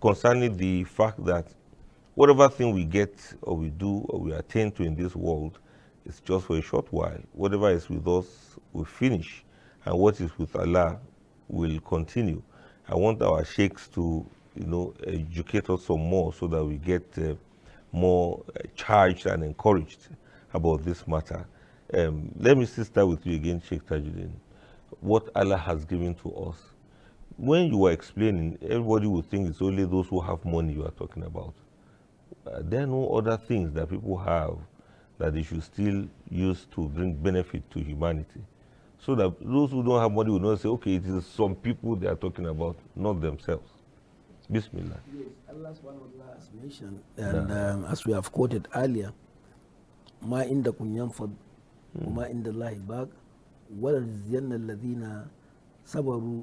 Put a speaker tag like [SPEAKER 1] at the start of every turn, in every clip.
[SPEAKER 1] concerning the fact that whatever thing we get or we do or we attain to in this world is just for a short while. Whatever is with us will finish, and what is with Allah will continue. I want our sheikhs to, educate us some more so that we get more charged and encouraged about this matter. Let me still start with you again, Sheikh Tajuddin. What Allah has given to us. When you were explaining, everybody would think it's only those who have money you are talking about. There are no other things that people have that they should still use to bring benefit to humanity. So that those who don't have money will not say, okay, it is some people they are talking about, not themselves. Bismillah.
[SPEAKER 2] Yes, Allah subhanahu wa ta'ala has mentioned, and as we have quoted earlier, ما عندكم ينفد وما عند الله باق ولنجزين الذين صبروا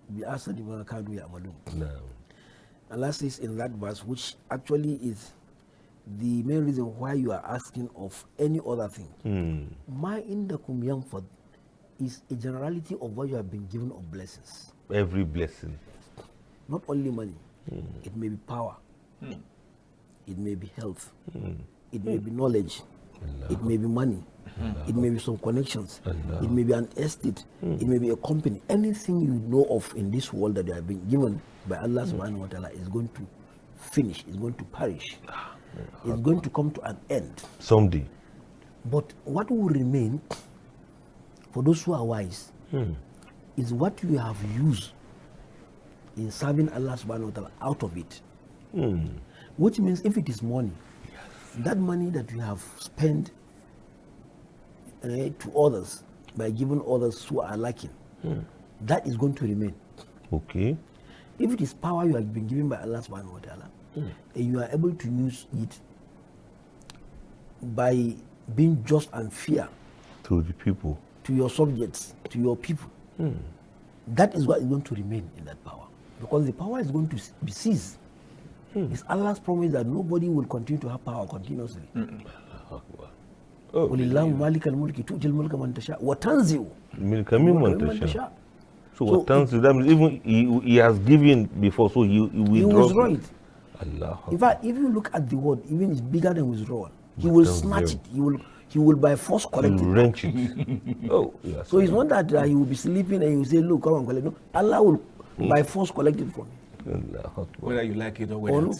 [SPEAKER 2] بأحسن ما كانوا يعملون. Allah says in that verse, which actually is the main reason why you are asking of any other thing. Ma indakum yanfad is a generality of what you have been given of blessings.
[SPEAKER 1] Every blessing.
[SPEAKER 2] Not only money. It may be power. It may be health. It may be knowledge. It may be money. It may be some connections. It may be an estate. It may be a company. Anything you know of in this world that you have been given by Allah subhanahu wa ta'ala is going to finish, is going to perish. It's going to come to an end.
[SPEAKER 1] Someday.
[SPEAKER 2] But what will remain for those who are wise is what you have used in serving Allah subhanahu wa ta'ala out of it. Which means if it is money, that money that you have spent to others by giving others who are lacking, that is going to remain.
[SPEAKER 1] Okay.
[SPEAKER 2] If it is power you have been given by Allah subhanahu wa ta'ala, and you are able to use it by being just and fair
[SPEAKER 1] to the people,
[SPEAKER 2] to your subjects, to your people, that is what is going to remain in that power. Because the power is going to be seized. It's Allah's promise that nobody will continue to have power continuously. وَلِلَّهُ مَالِكَ الْمُلْكِ تُؤْتِي الْمُلْكَ مَنْ تَشَاءُ وَتَنْزِعُ
[SPEAKER 1] مِلْكَ مِمَّنْ تَشَاءُ. So what tanzil, that means even he has given before, so he
[SPEAKER 2] withdraw it.
[SPEAKER 1] Allah.
[SPEAKER 2] In fact, if you look at the word, even it's bigger than withdrawal. He will snatch it. He will by force collect it.
[SPEAKER 1] Wrench it. Oh, yes.
[SPEAKER 2] So it's not that he will be sleeping and you say, look, come and collect. No, Allah will by force collect it from you.
[SPEAKER 3] Whether you like it or whether
[SPEAKER 2] no.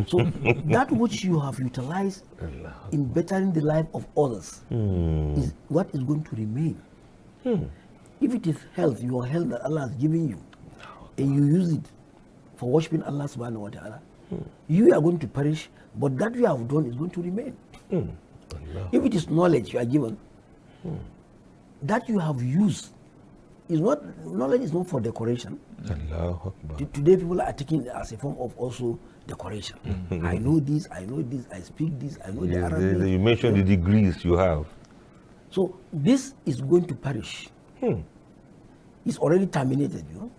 [SPEAKER 2] So that which you have utilized in bettering the life of others is what is going to remain. If it is health, your health that Allah has given you, and you use it for worshiping Allah subhanahu wa ta'ala, you are going to perish, but that you have done is going to remain. If it is knowledge you are given, that you have used is not, knowledge is not for decoration. Today people are taking it as a form of also decoration. I know this, I speak this, I know the Arabic.
[SPEAKER 1] You mentioned the degrees you have.
[SPEAKER 2] So this is going to perish. It's already terminated, you know.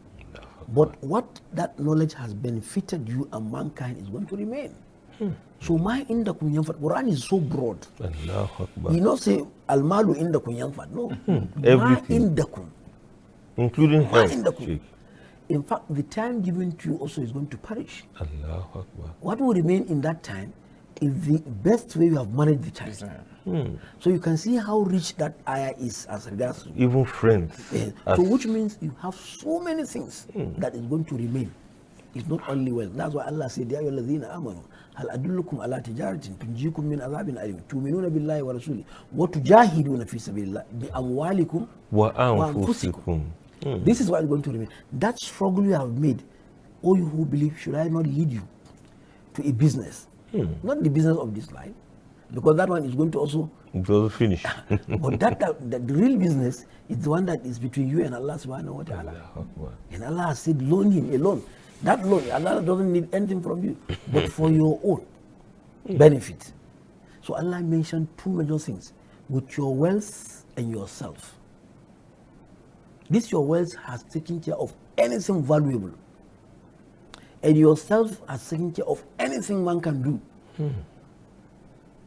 [SPEAKER 2] But what that knowledge has benefited you and mankind is going to remain. So my indakum yanfad, Quran is so broad. You not say al malu indakum yanfad. No.
[SPEAKER 1] Everything.
[SPEAKER 2] Indakum.
[SPEAKER 1] Including health.
[SPEAKER 2] In fact, the time given to you also is going to perish. What will remain in that time is the best way you have managed the time. So you can see how rich that ayah is as regards to
[SPEAKER 1] even friends.
[SPEAKER 2] So which means you have so many things that is going to remain. It's not only wealth. That's why Allah said, Ya ayyuhalladhina amanu, hal adullukum ala tijaratin tunjikum min adhabin alim, tu'minuna billahi wa rasuli, wa tujahiduna fi sabilillah bi amwalikum
[SPEAKER 1] wa anfusikum.
[SPEAKER 2] This is what is going to remain. That struggle you have made, all you who believe, should I not lead you to a business? Not the business of this life, because that one is going to also
[SPEAKER 1] finish.
[SPEAKER 2] But the real business is the one that is between you and Allah subhanahu wa ta'ala. And Allah has said, loan him alone. That loan, Allah doesn't need anything from you, but for your own benefit. So Allah mentioned two major things, with your wealth and yourself. This your wealth has taken care of anything valuable, and yourself has taken care of anything one can do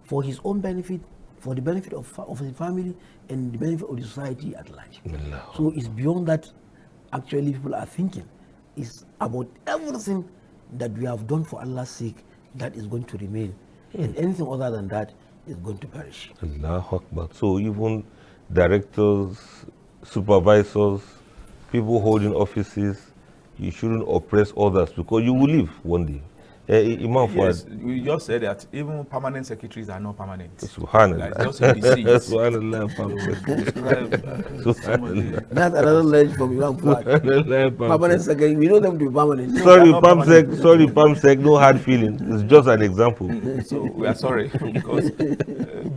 [SPEAKER 2] for his own benefit, for the benefit of his family, and the benefit of the society at large. So it's beyond that actually people are thinking. It's about everything that we have done for Allah's sake, that is going to remain. And anything other than that is going to perish.
[SPEAKER 1] Allahu Akbar. So even directors, supervisors, people holding offices, you shouldn't oppress others because you will leave one day. Imam
[SPEAKER 3] Yes,
[SPEAKER 1] Fuad.
[SPEAKER 3] we just said that even permanent secretaries are not permanent.
[SPEAKER 1] Subhanallah.
[SPEAKER 3] Like just in the seats.
[SPEAKER 1] Subhanallah.
[SPEAKER 3] Somebody-
[SPEAKER 2] That's another knowledge from Imam Fuad. Permanent secretary, we know them to be permanent.
[SPEAKER 1] Sorry,
[SPEAKER 3] not
[SPEAKER 1] Pamsec.
[SPEAKER 3] permanent.
[SPEAKER 1] Sorry, Pamsec. No hard feelings. It's just an example.
[SPEAKER 3] So we are sorry because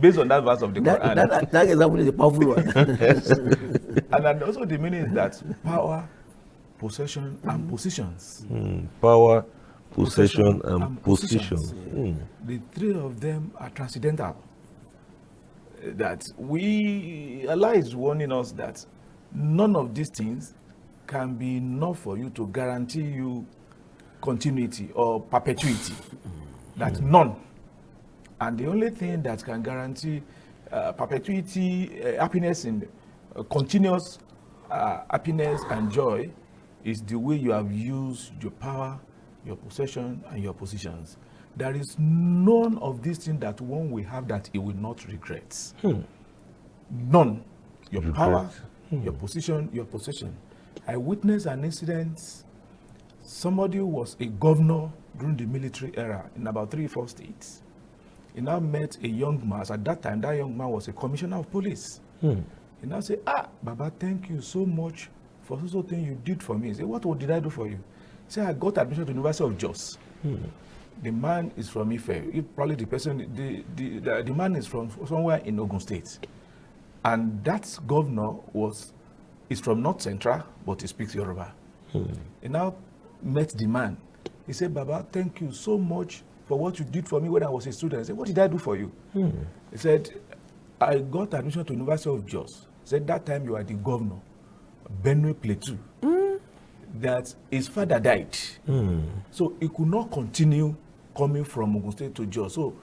[SPEAKER 3] based on that verse of the Quran,
[SPEAKER 2] That example is a powerful one.
[SPEAKER 3] and then also the meaning is that power, possession, and positions.
[SPEAKER 1] Power, possession, and position.
[SPEAKER 3] The three of them are transcendental. That Allah is warning us that none of these things can be enough for you to guarantee you continuity or perpetuity. That none. And the only thing that can guarantee perpetuity, happiness, and continuous happiness and joy is the way you have used your power, your possession, and your positions. There is none of these things that one will have that he will not regret. None. Your power, your position, your possession. I witnessed an incident. Somebody was a governor during the military era in about 3-4 states. He now met a young man. At that time, that young man was a commissioner of police. He now said, Baba, thank you so much for so thing you did for me. He said, what did I do for you? He said, I got admission to the University of Jos. The man is from Ife. Probably the person, the man is from somewhere in Ogun State. And that governor is from North Central, but he speaks Yoruba. He now met the man. He said, Baba, thank you so much for what you did for me when I was a student. I said, what did I do for you? He said, I got admission to the University of Jos. He said, that time you are the governor, Benue Plateau. That his father died. So he could not continue coming from Ogun State to Jos. So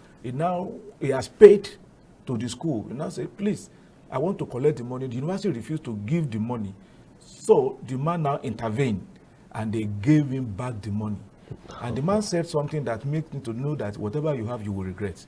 [SPEAKER 3] he has paid to the school. He now said, please, I want to collect the money. The university refused to give the money. So the man now intervened and they gave him back the money. And the man said something that makes me to know that whatever you have, you will regret.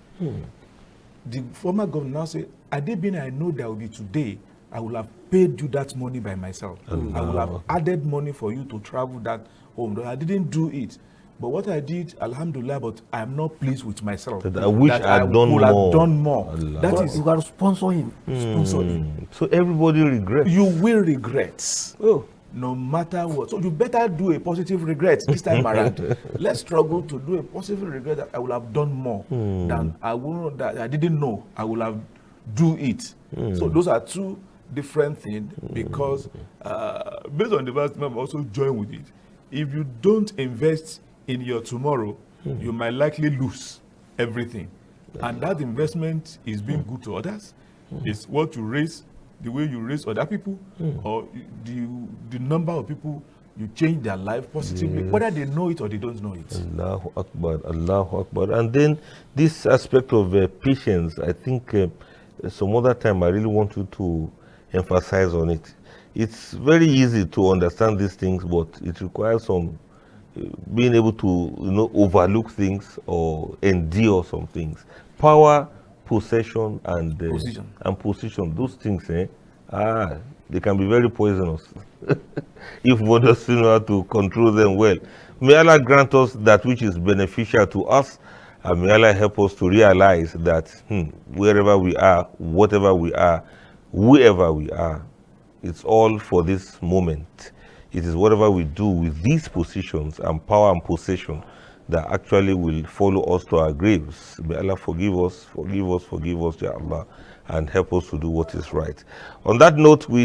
[SPEAKER 3] The former governor now said, had it been I know there will be today, I will have paid you that money by myself. I will have added money for you to travel that home. I didn't do it. But what I did, alhamdulillah, but I am not pleased with myself.
[SPEAKER 1] That I wish I had done
[SPEAKER 3] could
[SPEAKER 1] more.
[SPEAKER 3] have done more.
[SPEAKER 1] Allah.
[SPEAKER 3] That is,
[SPEAKER 2] You got to sponsor him.
[SPEAKER 3] sponsor him.
[SPEAKER 1] So everybody regrets.
[SPEAKER 3] You will regret.
[SPEAKER 1] Oh.
[SPEAKER 3] No matter what. So you better do a positive regret this time around. Let's struggle to do a positive regret that I will have done more than that I didn't know I will have do it. So those are two different things because based on the verse, I'm also join with it. If you don't invest in your tomorrow, you might likely lose everything. And that investment is being good to others. It's what you raise, the way you raise other people, or the number of people you change their life positively, whether they know it or they don't know it.
[SPEAKER 1] Allahu Akbar, Allahu Akbar. And then this aspect of patience, I think some other time I really want you to emphasize on it. It's very easy to understand these things, but it requires some being able to overlook things or endure some things. Power, possession, and position. Those things, they can be very poisonous if one doesn't know how to control them well. May Allah grant us that which is beneficial to us, and may Allah help us to realize that wherever we are, whatever we are, whoever we are, it's all for this moment. It is whatever we do with these positions and power and possession that actually will follow us to our graves. May Allah forgive us, ya Allah, and help us to do what is right. On that note, we